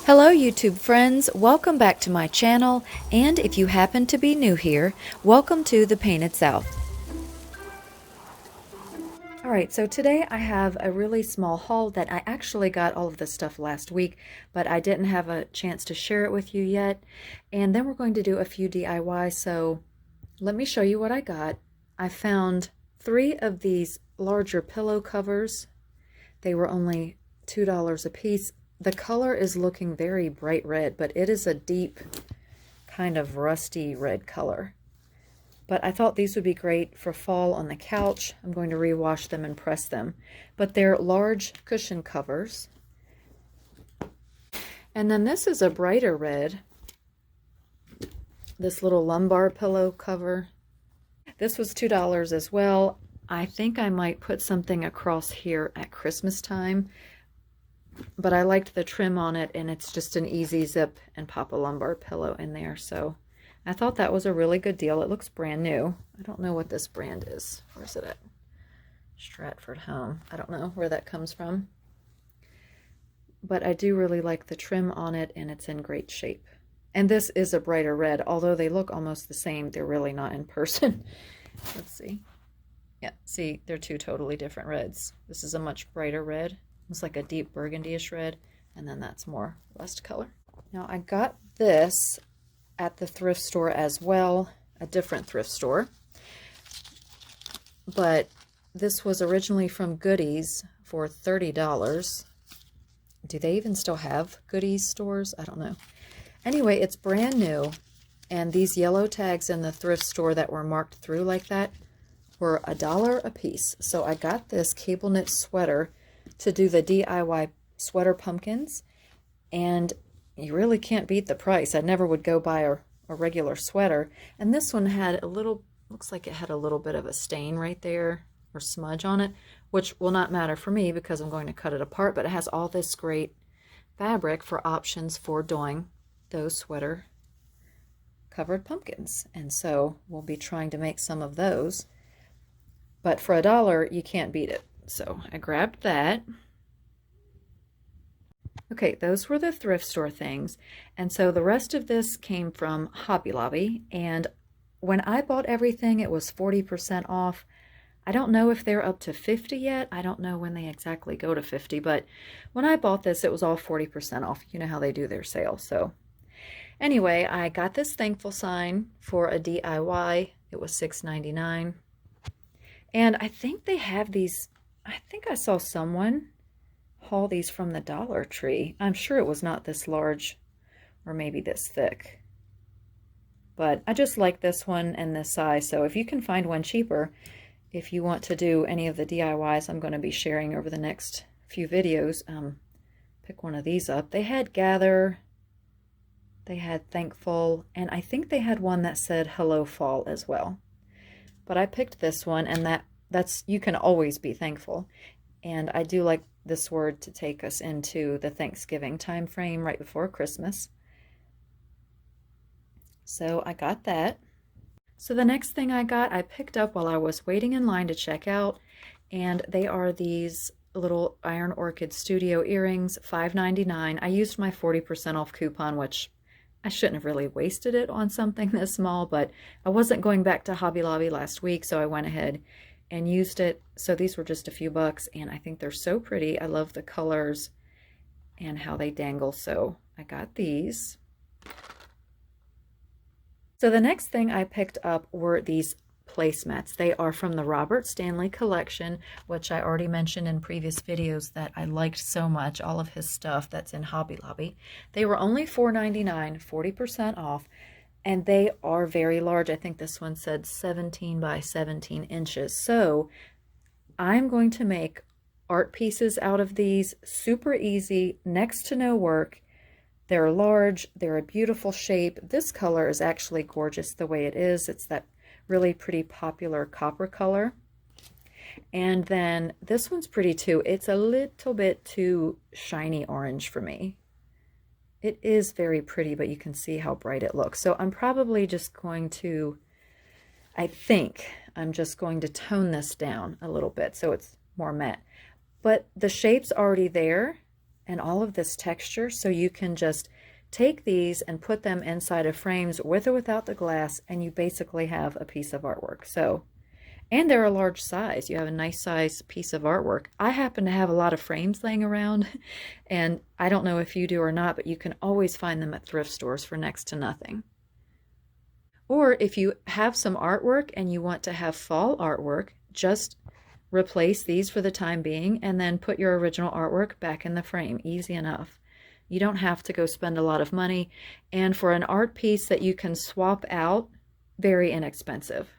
Hello YouTube friends, welcome back to my channel, and if you happen to be new here, welcome to the Painted South. Alright, so today I have a really small haul that I actually got all of this stuff last week, but I didn't have a chance to share it with you yet. And then we're going to do a few DIY, so let me show you what I got. I found 3 of these larger pillow covers. They were only $2 a piece. The color is looking very bright red, but it is a deep kind of rusty red color. But I thought these would be great for fall on the couch. I'm going to rewash them and press them. But they're large cushion covers. And then this is a brighter red. This little lumbar pillow cover. This was $2 as well. I think I might put something across here at Christmas time. But I liked the trim on it, and it's just an easy zip and pop a lumbar pillow in there. So I thought that was a really good deal. It looks brand new. I don't know what this brand is. Where is it at? Stratford Home. I don't know where that comes from. But I do really like the trim on it, and it's in great shape. And this is a brighter red. Although they look almost the same, they're really not in person. Let's see. Yeah, see, they're 2 totally different reds. This is a much brighter red. It's like a deep burgundy-ish red, and then that's more rust color. Now I got this at the thrift store as well, a different thrift store. But this was originally from Goodies for $30. Do they even still have Goodies stores? I don't know. Anyway, it's brand new, and these yellow tags in the thrift store that were marked through like that were $1 a piece. So I got this cable knit sweater to do the DIY sweater pumpkins, and you really can't beat the price. I never would go buy a regular sweater, and this one had a little, looks like it had a little bit of a stain right there or smudge on it, which will not matter for me because I'm going to cut it apart, but it has all this great fabric for options for doing those sweater covered pumpkins, and so we'll be trying to make some of those. But for $1 you can't beat it. So I grabbed that. Okay, those were the thrift store things. And so the rest of this came from Hobby Lobby. And when I bought everything, it was 40% off. I don't know if they're up to 50 yet. I don't know when they exactly go to 50. But when I bought this, it was all 40% off. You know how they do their sale. So anyway, I got this thankful sign for a DIY. It was $6.99. And I think they have these. I think I saw someone haul these from the Dollar Tree. I'm sure it was not this large or maybe this thick. But I just like this one and this size. So if you can find one cheaper, if you want to do any of the DIYs I'm going to be sharing over the next few videos, pick one of these up. They had Gather, they had Thankful, and I think they had one that said Hello Fall as well. But I picked this one, and that's you can always be thankful. And I do like this word to take us into the Thanksgiving time frame right before Christmas. So I got that. So the next thing I got, I picked up while I was waiting in line to check out, and they are these little Iron Orchid Studio earrings, $5.99. I used my 40% off coupon, which I shouldn't have really wasted it on something this small, but I wasn't going back to Hobby Lobby last week, so I went ahead and used it. So these were just a few bucks, and I think they're so pretty. I love the colors and how they dangle, so I got these. So the next thing I picked up were these placemats. They are from the Robert Stanley collection, which I already mentioned in previous videos that I liked so much, all of his stuff that's in Hobby Lobby. They were only $4.99, 40% off, and they are very large. I think this one said 17 by 17 inches. So I'm going to make art pieces out of these, super easy, next to no work. They're large, they're a beautiful shape. This color is actually gorgeous the way it is. It's that really pretty popular copper color. And then this one's pretty too. It's a little bit too shiny orange for me. It is very pretty, but you can see how bright it looks. So I'm probably just going to, I think I'm just going to tone this down a little bit so it's more matte. But the shape's already there, and all of this texture, so you can just take these and put them inside of frames with or without the glass, and you basically have a piece of artwork. So, and they're a large size. You have a nice size piece of artwork. I happen to have a lot of frames laying around, and I don't know if you do or not, but you can always find them at thrift stores for next to nothing. Or if you have some artwork and you want to have fall artwork, just replace these for the time being and then put your original artwork back in the frame. Easy enough. You don't have to go spend a lot of money. And for an art piece that you can swap out, very inexpensive.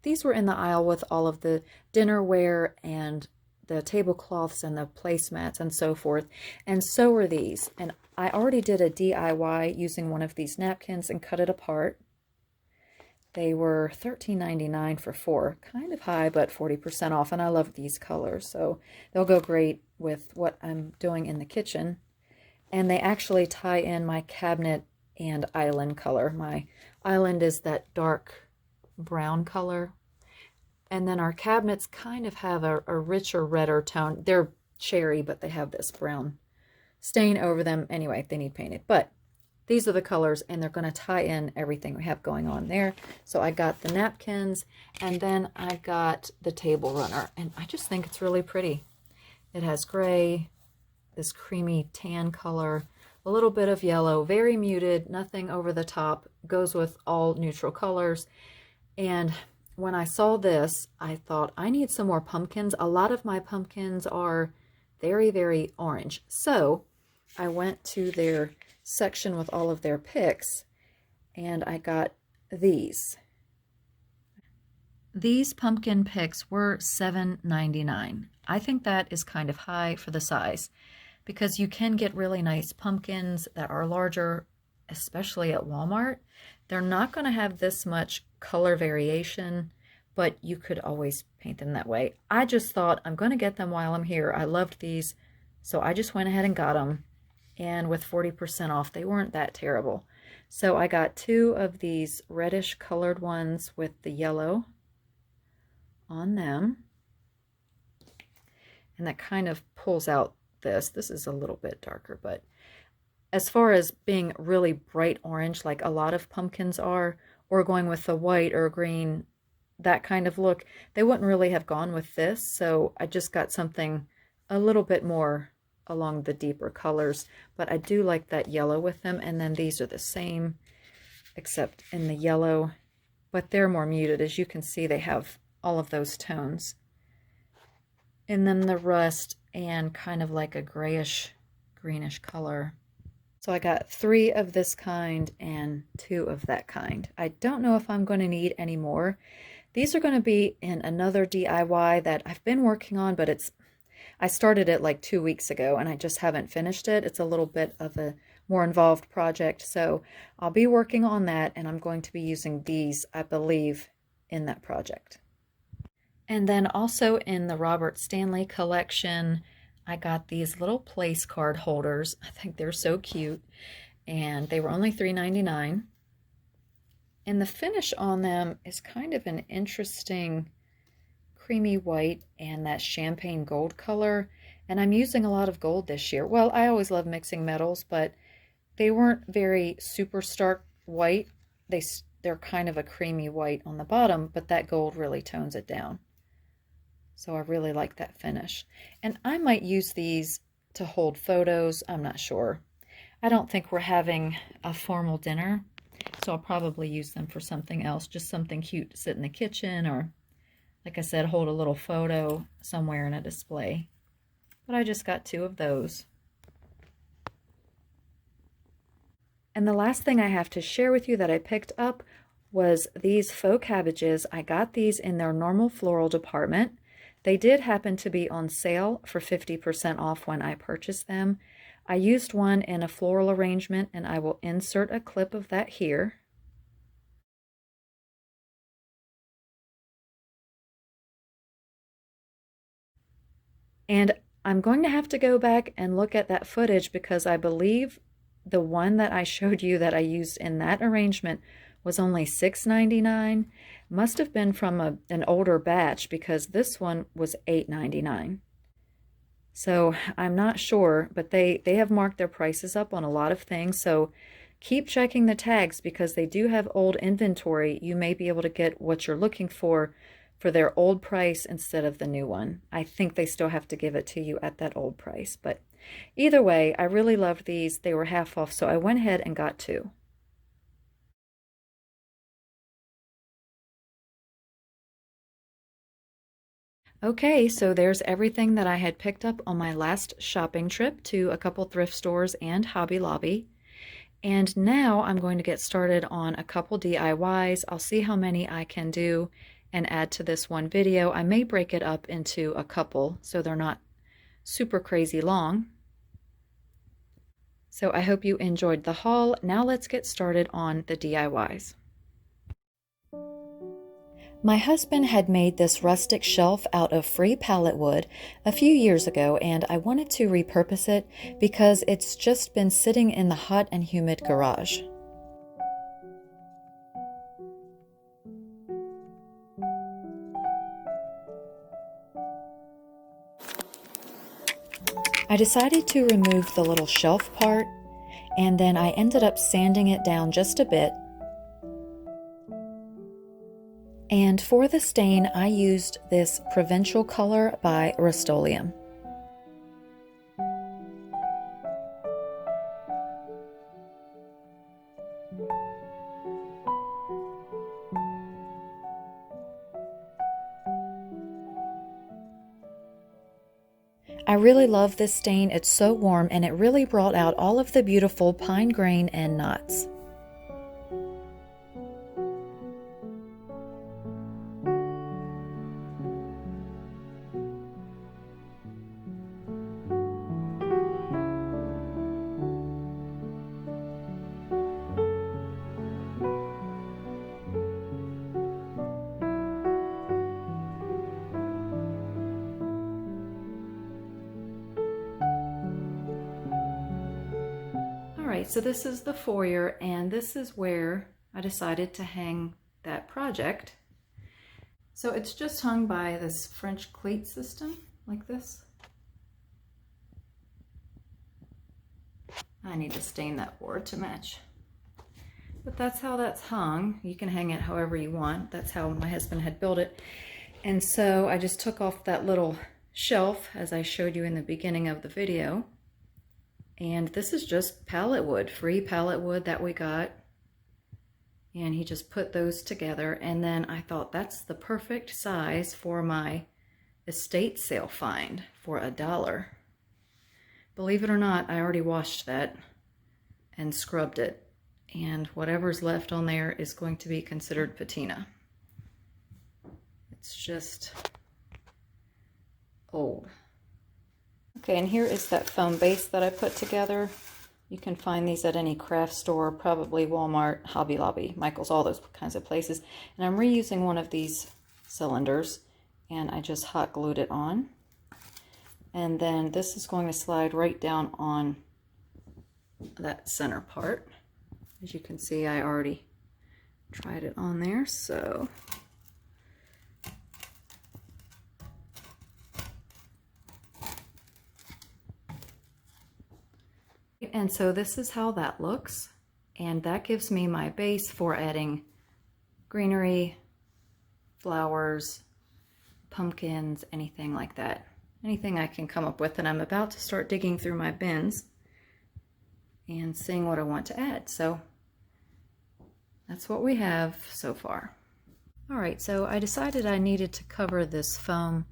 These were in the aisle with all of the dinnerware and the tablecloths and the placemats and so forth. And so were these. And I already did a DIY using one of these napkins and cut it apart. They were $13.99 for 4. Kind of high, but 40% off. And I love these colors, so they'll go great with what I'm doing in the kitchen. And they actually tie in my cabinet and island color. My island is that dark brown color. And then our cabinets kind of have a richer, redder tone. They're cherry, but they have this brown stain over them. Anyway, they need painted. But these are the colors, and they're going to tie in everything we have going on there. So I got the napkins, and then I got the table runner. And I just think it's really pretty. It has gray, this creamy tan color, a little bit of yellow, very muted, nothing over the top, goes with all neutral colors. And when I saw this, I thought, I need some more pumpkins. A lot of my pumpkins are very, very orange. So I went to their section with all of their picks, and I got these. These pumpkin picks were $7.99. I think that is kind of high for the size, because you can get really nice pumpkins that are larger, especially at Walmart. They're not going to have this much color variation, but you could always paint them that way. I just thought, I'm going to get them while I'm here. I loved these, so I just went ahead and got them. And with 40% off, they weren't that terrible. So I got 2 of these reddish colored ones with the yellow on them. And that kind of pulls out this. This is a little bit darker, but as far as being really bright orange, like a lot of pumpkins are, or going with the white or green, that kind of look, they wouldn't really have gone with this. So I just got something a little bit more along the deeper colors, but I do like that yellow with them. And then these are the same, except in the yellow, but they're more muted. As you can see, they have all of those tones. And then the rust and kind of like a grayish, greenish color. So I got 3 of this kind and 2 of that kind. I don't know if I'm going to need any more. These are going to be in another DIY that I've been working on, but I started it like 2 weeks ago and I just haven't finished it. It's a little bit of a more involved project, so I'll be working on that, and I'm going to be using these, I believe, in that project. And then also in the Robert Stanley collection, I got these little place card holders. I think they're so cute, and they were only $3.99. And the finish on them is kind of an interesting creamy white and that champagne gold color. And I'm using a lot of gold this year. Well, I always love mixing metals, but they weren't very super stark white. They're kind of a creamy white on the bottom, but that gold really tones it down. So I really like that finish. And I might use these to hold photos. I'm not sure. I don't think we're having a formal dinner, so I'll probably use them for something else, just something cute to sit in the kitchen, or, like I said, hold a little photo somewhere in a display. But I just got 2 of those. And the last thing I have to share with you that I picked up was these faux cabbages. I got these in their normal floral department. They did happen to be on sale for 50% off when I purchased them. I used one in a floral arrangement, and I will insert a clip of that here. And I'm going to have to go back and look at that footage, because I believe the one that I showed you that I used in that arrangement was only $6.99. Must have been from an older batch, because this one was $8.99. So I'm not sure, but they have marked their prices up on a lot of things. So keep checking the tags because they do have old inventory. You may be able to get what you're looking for their old price instead of the new one. I think they still have to give it to you at that old price. But either way, I really loved these. They were half off, so I went ahead and got two. Okay, so there's everything that I had picked up on my last shopping trip to a couple thrift stores and Hobby Lobby. And now I'm going to get started on a couple DIYs. I'll see how many I can do and add to this one video. I may break it up into a couple so they're not super crazy long. So I hope you enjoyed the haul. Now let's get started on the DIYs. My husband had made this rustic shelf out of free pallet wood a few years ago, and I wanted to repurpose it because it's just been sitting in the hot and humid garage. I decided to remove the little shelf part, and then I ended up sanding it down just a bit. And for the stain, I used this Provincial color by Rust-Oleum. I really love this stain. It's so warm and it really brought out all of the beautiful pine grain and knots. Alright, so this is the foyer, and this is where I decided to hang that project. So it's just hung by this French cleat system, like this. I need to stain that board to match. But that's how that's hung. You can hang it however you want. That's how my husband had built it. And so I just took off that little shelf, as I showed you in the beginning of the video. And this is just pallet wood, free pallet wood that we got. And he just put those together. And then I thought that's the perfect size for my estate sale find for $1. Believe it or not, I already washed that and scrubbed it. And whatever's left on there is going to be considered patina. It's just old. Okay, and here is that foam base that I put together. You can find these at any craft store, probably Walmart, Hobby Lobby, Michael's, all those kinds of places. And I'm reusing one of these cylinders, and I just hot glued it on. And then this is going to slide right down on that center part. As you can see, I already tried it on there, so and so this is how that looks, and that gives me my base for adding greenery, flowers, pumpkins, anything like that. Anything I can come up with, and I'm about to start digging through my bins and seeing what I want to add. So that's what we have so far. All right, so I decided I needed to cover this foam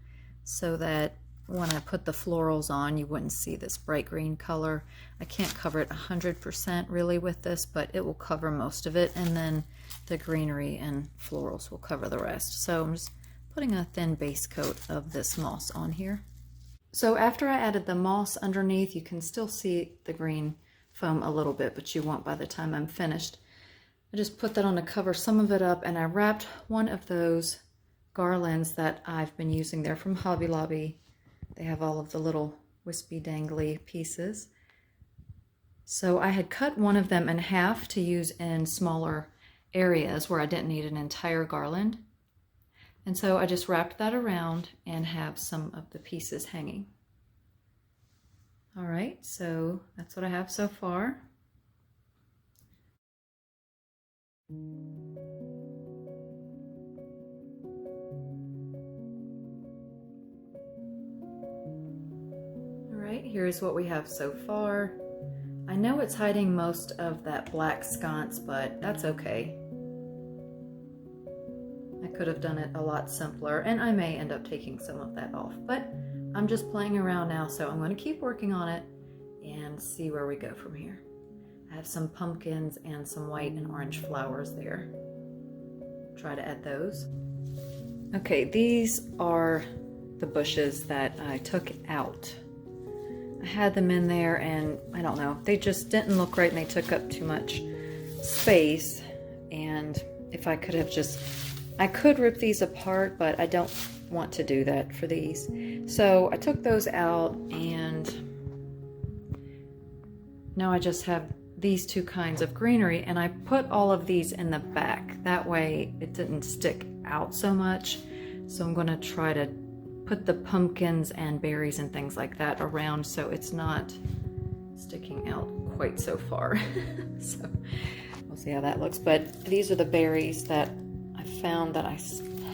so that when I put the florals on, you wouldn't see this bright green color. I can't cover it 100% really with this, but it will cover most of it, and then the greenery and florals will cover the rest. So I'm just putting a thin base coat of this moss on here. So after I added the moss underneath, you can still see the green foam a little bit, but you won't by the time I'm finished. I just put that on to cover some of it up, and I wrapped one of those garlands that I've been using there from Hobby Lobby. They have all of the little wispy dangly pieces. So I had cut one of them in half to use in smaller areas where I didn't need an entire garland. And so I just wrapped that around and have some of the pieces hanging. All right, so that's what I have so far. All right, here's what we have so far. I know it's hiding most of that black sconce, but that's okay. I could have done it a lot simpler, and I may end up taking some of that off, but I'm just playing around now, so I'm going to keep working on it and see where we go from here. I have some pumpkins and some white and orange flowers there. Try to add those. Okay, these are the bushes that I took out. I had them in there and I don't know, they just didn't look right and they took up too much space. And if I could have I could rip these apart, but I don't want to do that for these. So I took those out and now I just have these two kinds of greenery, and I put all of these in the back. That way it didn't stick out so much. So I'm gonna try to put the pumpkins and berries and things like that around so it's not sticking out quite so far. So we'll see how that looks. But these are the berries that I found that I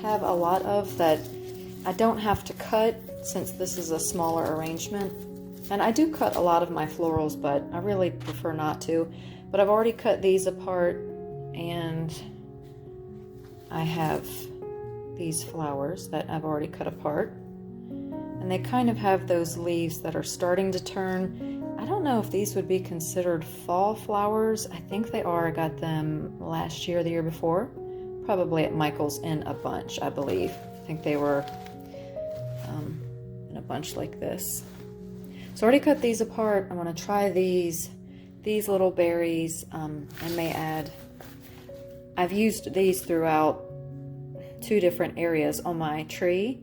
have a lot of that I don't have to cut since this is a smaller arrangement. And I do cut a lot of my florals, but I really prefer not to. But I've already cut these apart, and I have these flowers that I've already cut apart. And they kind of have those leaves that are starting to turn. I don't know if these would be considered fall flowers. I think they are. I got them last year, the year before. Probably at Michael's in a bunch, I believe. I think they were in a bunch like this. So I already cut these apart. I want to try these little berries. I may add, I've used these throughout 2 different areas on my tree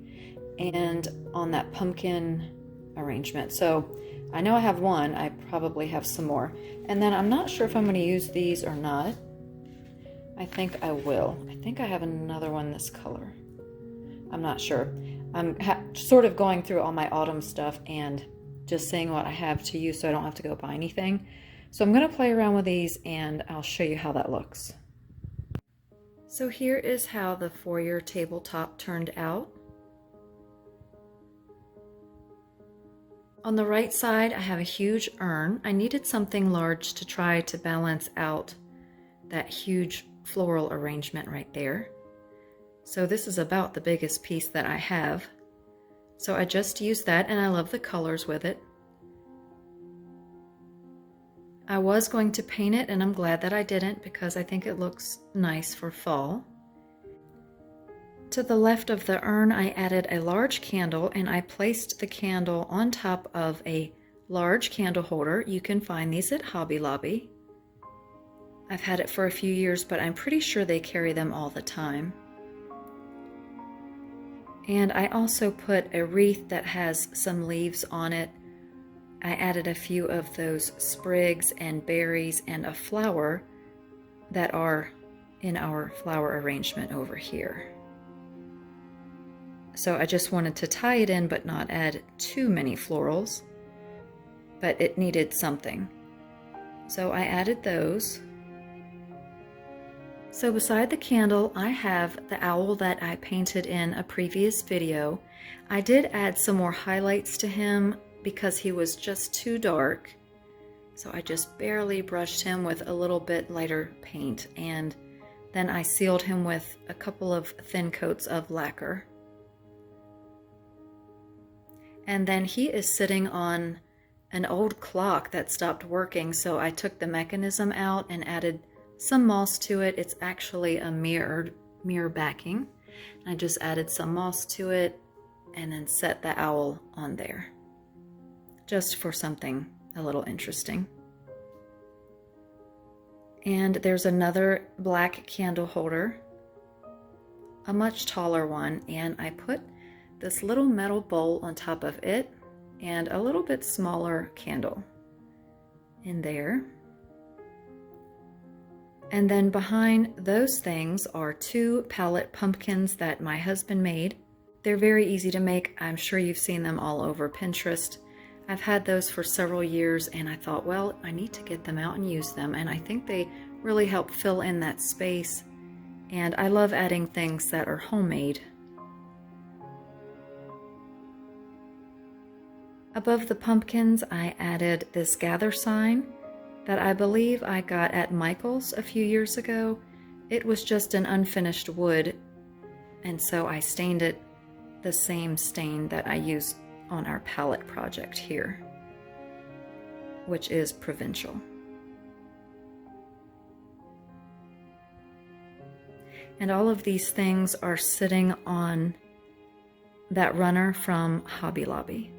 and on that pumpkin arrangement. So I know I have one, I probably have some more. And then I'm not sure if I'm going to use these or not. I think I will. I think I have another one this color. I'm not sure. I'm sort of going through all my autumn stuff and just seeing what I have to use so I don't have to go buy anything. So I'm going to play around with these and I'll show you how that looks. So here is how the Foyer tabletop turned out. On the right side, I have a huge urn. I needed something large to try to balance out that huge floral arrangement right there. So this is about the biggest piece that I have. So I just used that, and I love the colors with it. I was going to paint it, and I'm glad that I didn't because I think it looks nice for fall. To the left of the urn, I added a large candle, and I placed the candle on top of a large candle holder. You can find these at Hobby Lobby. I've had it for a few years, but I'm pretty sure they carry them all the time. And I also put a wreath that has some leaves on it. I added a few of those sprigs and berries and a flower that are in our flower arrangement over here. So I just wanted to tie it in but not add too many florals, but it needed something. So I added those. So beside the candle, I have the owl that I painted in a previous video. I did add some more highlights to him because he was just too dark. So I just barely brushed him with a little bit lighter paint, and then I sealed him with a couple of thin coats of lacquer. And then he is sitting on an old clock that stopped working, so I took the mechanism out and added some moss to it. It's actually a mirror backing. I just added some moss to it and then set the owl on there, just for something a little interesting. And there's another black candle holder, a much taller one, and I put this little metal bowl on top of it and a little bit smaller candle in there. And then behind those things are 2 pallet pumpkins that my husband made. They're very easy to make. I'm sure you've seen them all over Pinterest. I've had those for several years, and I thought, well, I need to get them out and use them, and I think they really help fill in that space, and I love adding things that are homemade. Above the pumpkins, I added this gather sign that I believe I got at Michael's a few years ago. It was just an unfinished wood, and so I stained it the same stain that I used on our palette project here, which is Provincial. And all of these things are sitting on that runner from Hobby Lobby.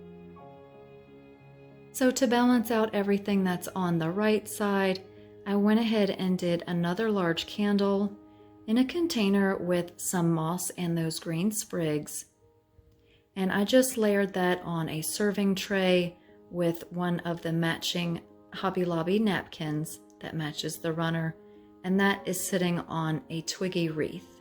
So to balance out everything that's on the right side, I went ahead and did another large candle in a container with some moss and those green sprigs. And I just layered that on a serving tray with one of the matching Hobby Lobby napkins that matches the runner, and that is sitting on a twiggy wreath.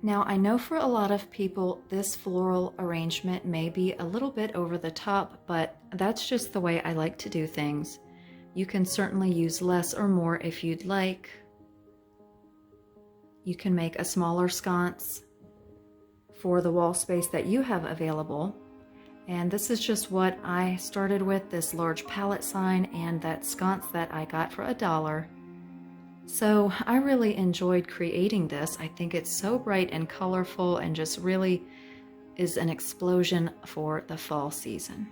Now, I know for a lot of people, this floral arrangement may be a little bit over the top, but that's just the way I like to do things. You can certainly use less or more if you'd like. You can make a smaller sconce for the wall space that you have available. And this is just what I started with, this large pallet sign and that sconce that I got for $1. So I really enjoyed creating this. I think it's so bright and colorful and just really is an explosion for the fall season.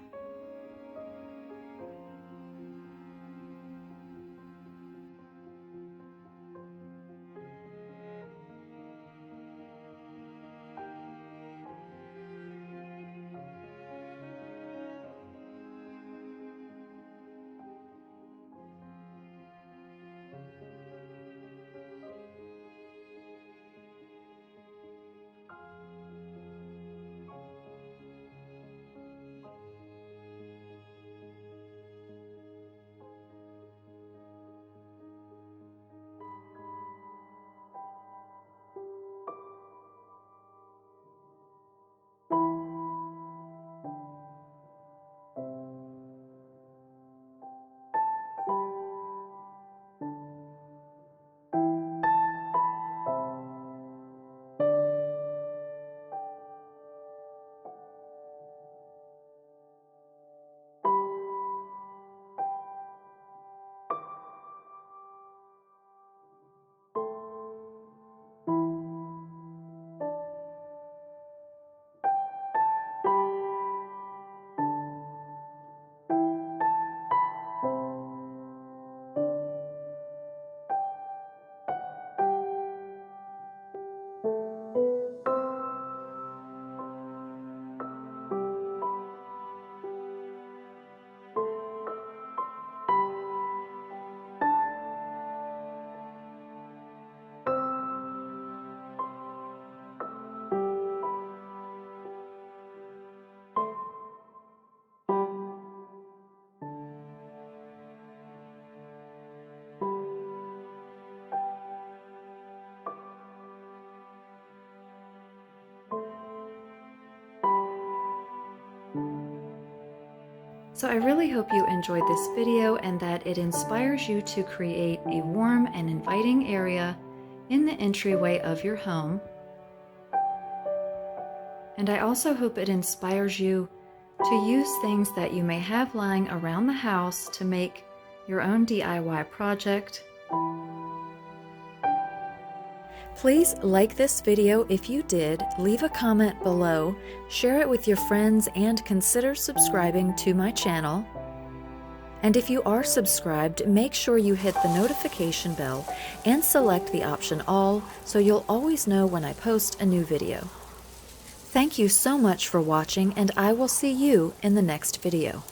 So I really hope you enjoyed this video and that it inspires you to create a warm and inviting area in the entryway of your home. And I also hope it inspires you to use things that you may have lying around the house to make your own DIY project. Please like this video if you did, leave a comment below, share it with your friends, and consider subscribing to my channel. And if you are subscribed, make sure you hit the notification bell and select the option All so you'll always know when I post a new video. Thank you so much for watching, and I will see you in the next video.